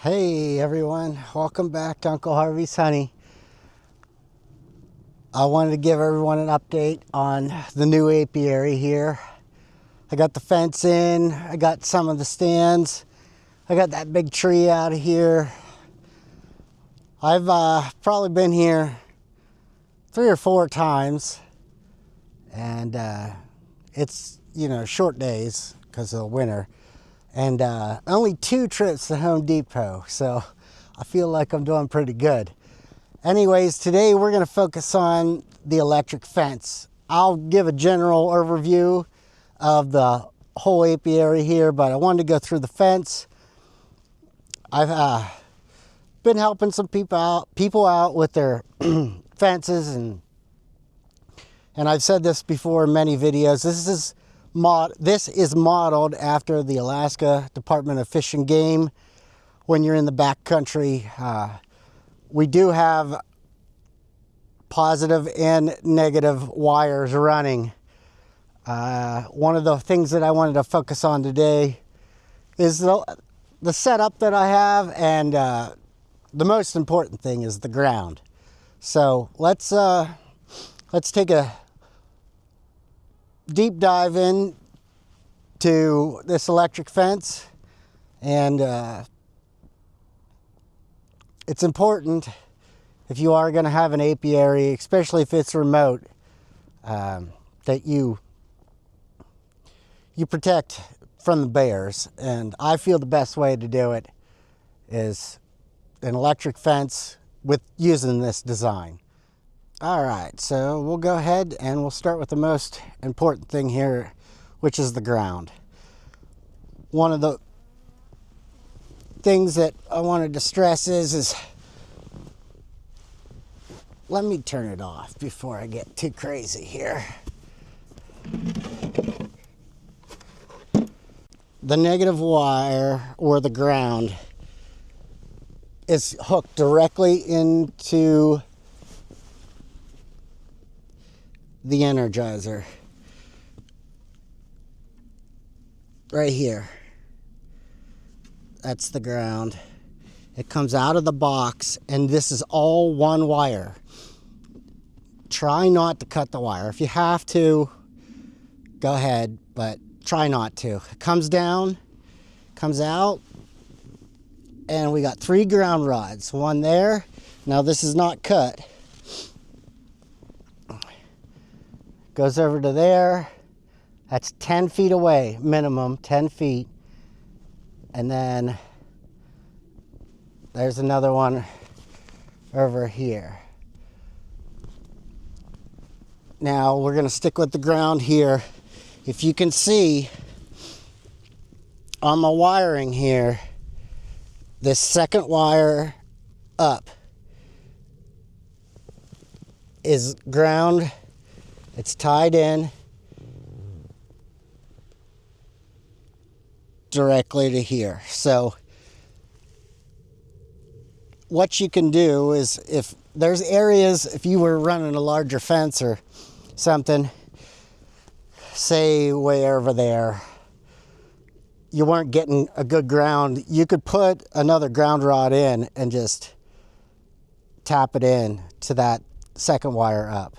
Hey everyone, welcome back to Uncle Harvey's Honey. I wanted to give everyone an update on the new apiary here. I got the fence in, I got some of the stands, I got that big tree out of here. I've probably been here 3 or 4 times, and it's, short days because of the winter. And only 2 trips to Home Depot, so I feel like I'm doing pretty good. Anyways, today we're going to focus on the electric fence. I'll give a general overview of the whole apiary here, but I wanted to go through the fence. I've been helping some people out with their fences, and I've said this before in many videos. This is modeled after the Alaska Department of Fish and Game. When you're in the backcountry, we do have positive and negative wires running. One of the things that I wanted to focus on today is the setup that I have, and the most important thing is the ground. So let's take a deep dive in to this electric fence. And it's important, if you are going to have an apiary, especially if it's remote, that you protect from the bears. And I feel the best way to do it is an electric fence with using this design. All right, so we'll go ahead and we'll start with the most important thing here, which is the ground. One of the things that I wanted to stress is let me turn it off before I get too crazy here. The negative wire, or the ground, is hooked directly into the energizer right here. That's the ground. It comes out of the box, and this is all one wire. Try not to cut the wire. If you have to, go ahead, but try not to. It comes down, comes out, and we got 3 ground rods. One there. Now this is not cut. Goes over to there. That's 10 feet away, minimum 10 feet. And then there's another one over here. Now we're going to stick with the ground here. If you can see on my wiring here, this second wire up is ground. It's tied in directly to here. So what you can do is, if there's areas, if you were running a larger fence or something, say way over there, you weren't getting a good ground, you could put another ground rod in and just tap it in to that second wire up.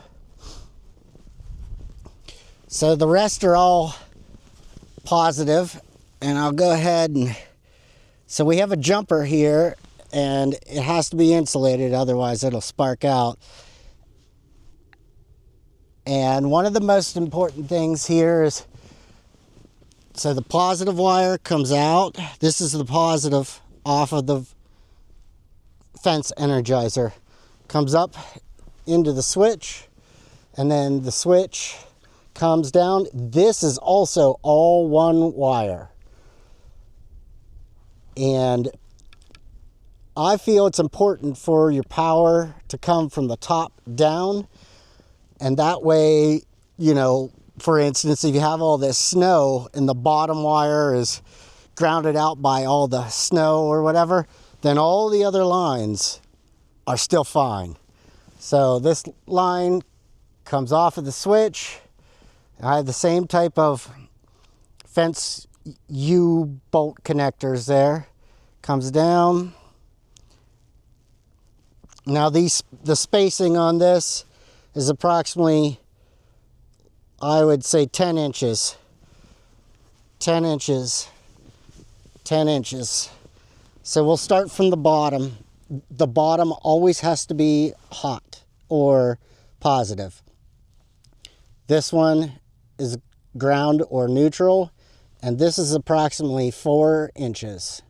So the rest are all positive, and I'll go ahead and, so we have a jumper here, and it has to be insulated, otherwise it'll spark out. And one of the most important things here is, so the positive wire comes out. This is the positive off of the fence energizer. Comes up into the switch, and then the switch comes down. This is also all one wire. And I feel it's important for your power to come from the top down. And that way, for instance, if you have all this snow and the bottom wire is grounded out by all the snow or whatever, then all the other lines are still fine. So this line comes off of the switch. I have the same type of fence U-bolt connectors there. comes down. Now the spacing on this is approximately, I would say 10 inches. 10 inches. 10 inches. So we'll start from the bottom. The bottom always has to be hot or positive. This one is ground or neutral, and this is approximately 4 inches.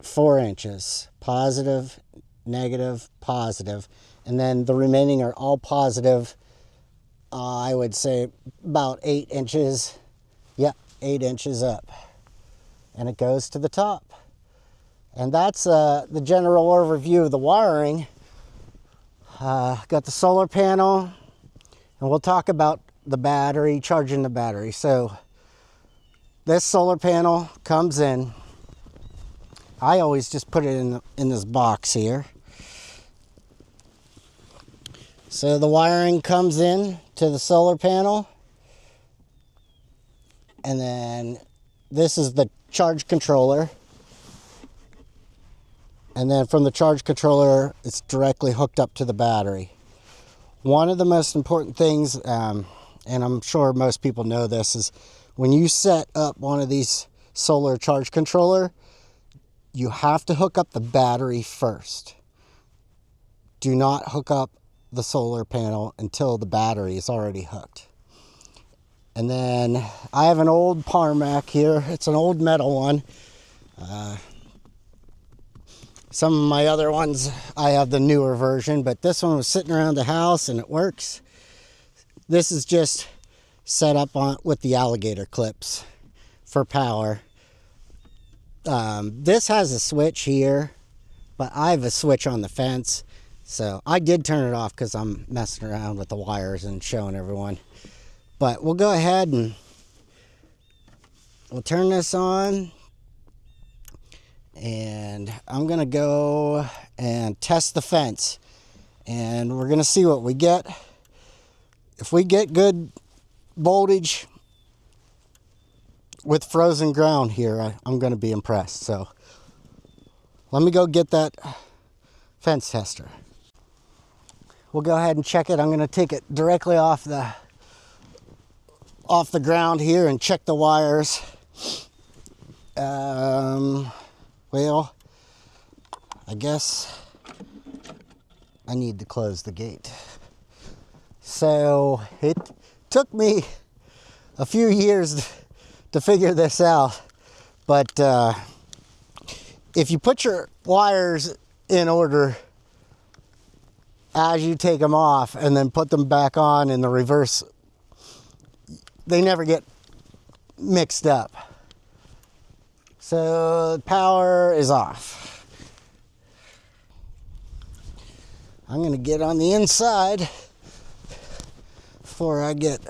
4 inches. Positive, negative, positive. And then the remaining are all positive. I would say about 8 inches. Yep, 8 inches up. And it goes to the top. And that's the general overview of the wiring. Got the solar panel, and we'll talk about the battery, charging the battery. So this solar panel comes in. I always just put it in this box here. So the wiring comes in to the solar panel, and then this is the charge controller. And then from the charge controller, it's directly hooked up to the battery. One of the most important things, and I'm sure most people know this, is when you set up one of these solar charge controller, you have to hook up the battery first. Do not hook up the solar panel until the battery is already hooked. And then I have an old Parmac here. It's an old metal one. Some of my other ones, I have the newer version, but this one was sitting around the house and it works. This is just set up with the alligator clips for power. This has a switch here, but I have a switch on the fence. So I did turn it off because I'm messing around with the wires and showing everyone. But we'll go ahead and we'll turn this on. And I'm going to go and test the fence. And we're going to see what we get. If we get good voltage with frozen ground here, I'm going to be impressed. So let me go get that fence tester. We'll go ahead and check it. I'm going to take it directly off the ground here and check the wires. Well, I guess I need to close the gate. So it took me a few years to figure this out, but if you put your wires in order as you take them off and then put them back on in the reverse, they never get mixed up. So power is off. I'm going to get on the inside before I get...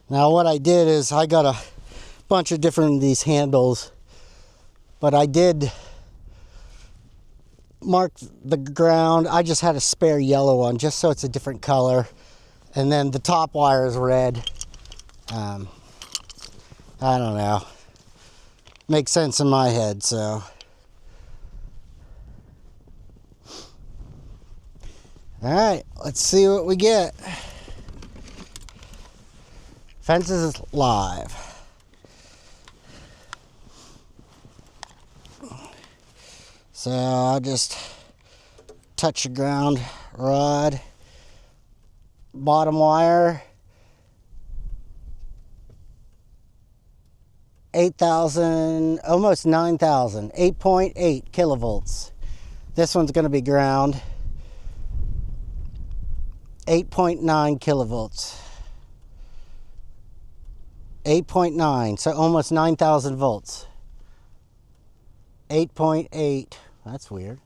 Now what I did is I got a bunch of different of these handles, but I did mark the ground. I just had a spare yellow one just so it's a different color. And then the top wire is red. I don't know. Makes sense in my head, so. All right, let's see what we get. Fences is live. So I'll just touch the ground rod. Bottom wire, 8,000, almost 9,000, 8.8 kilovolts. This one's going to be ground, 8.9 kilovolts, 8.9, so almost 9,000 volts. 8.8, that's weird.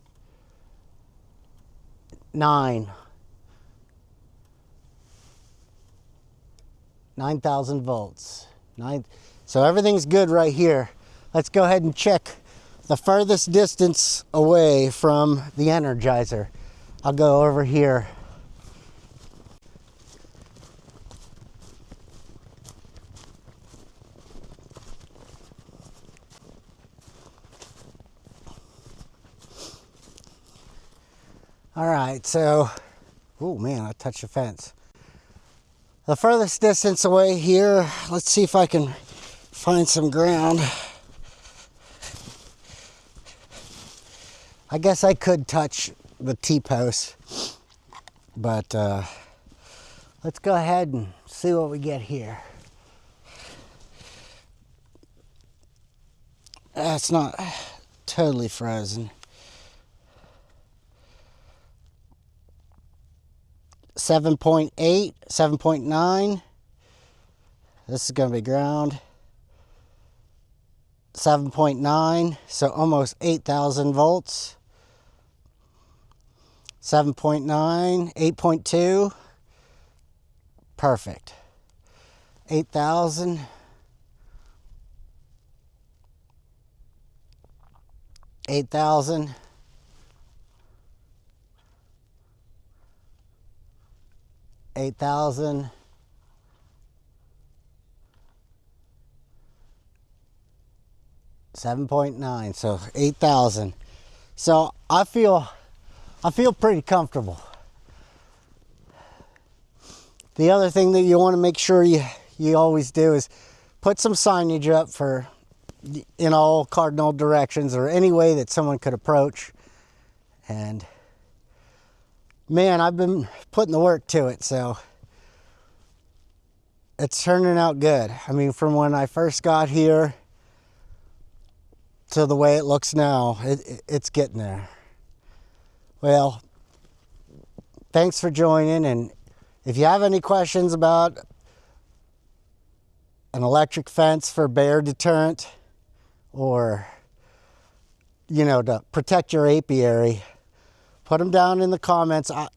9,000 volts. So everything's good right here. Let's go ahead and check the furthest distance away from the Energizer. I'll go over here. All right, so, oh man, I touched the fence. The furthest distance away here, let's see if I can find some ground. I guess I could touch the T-post, but let's go ahead and see what we get here. That's not totally frozen. 7.8, 7.9. This is going to be ground. 7.9, so almost 8,000 volts. 7.9, 8.2. Perfect. 8,000. 8,000. 8,000. 7.9, so 8,000. So I feel pretty comfortable. The other thing that you want to make sure you always do is put some signage up for in all cardinal directions or any way that someone could approach. And man, I've been putting the work to it, so it's turning out good. I mean, from when I first got here to the way it looks now, it's getting there. Well, thanks for joining, and if you have any questions about an electric fence for bear deterrent or, you know, to protect your apiary, put them down in the comments. I'll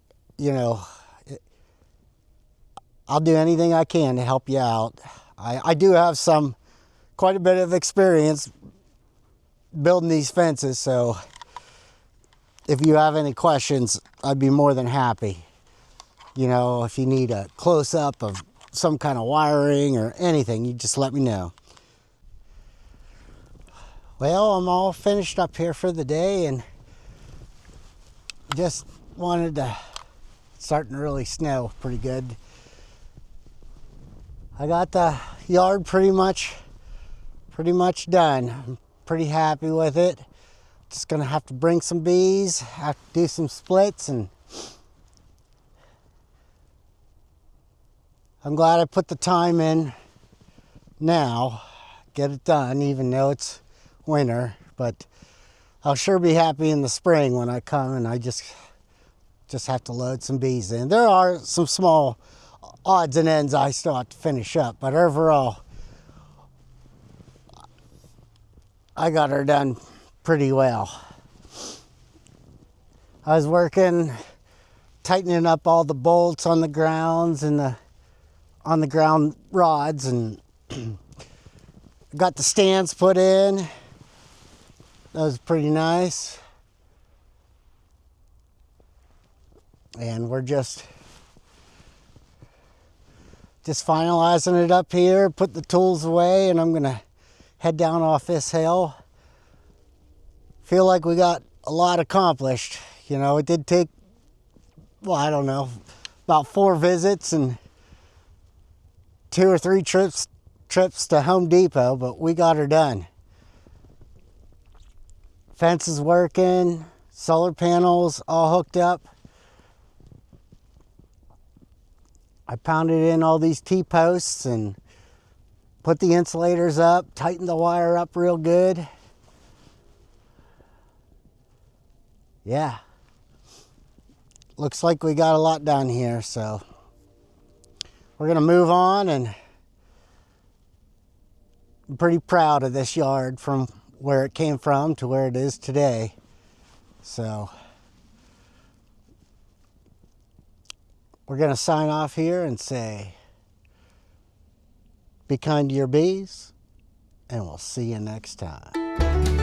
do anything I can to help you out. I do have quite a bit of experience building these fences, so if you have any questions, I'd be more than happy. You know, if you need a close-up of some kind of wiring or anything, you just let me know. Well, I'm all finished up here for the day, and just wanted to starting to really snow pretty good. I got the yard pretty much done. I'm pretty happy with it. Just gonna have to bring some bees, have to do some splits, and I'm glad I put the time in now, get it done, even though it's winter. But I'll sure be happy in the spring when I come and I just have to load some bees in. There are some small odds and ends I still have to finish up, but overall, I got her done pretty well. I was working, tightening up all the bolts on the grounds and on the ground rods, and got the stands put in. That was pretty nice. And we're just finalizing it up here, put the tools away, and I'm gonna head down off this hill. Feel like we got a lot accomplished. You know, it did take, well, I don't know, about 4 visits and 2 or 3 trips to Home Depot, but we got her done. Fence is working, solar panels all hooked up. I pounded in all these T-posts and put the insulators up, tightened the wire up real good. Yeah. Looks like we got a lot done here, so we're gonna move on, and I'm pretty proud of this yard from where it came from to where it is today. So we're gonna sign off here and say, be kind to your bees, and we'll see you next time.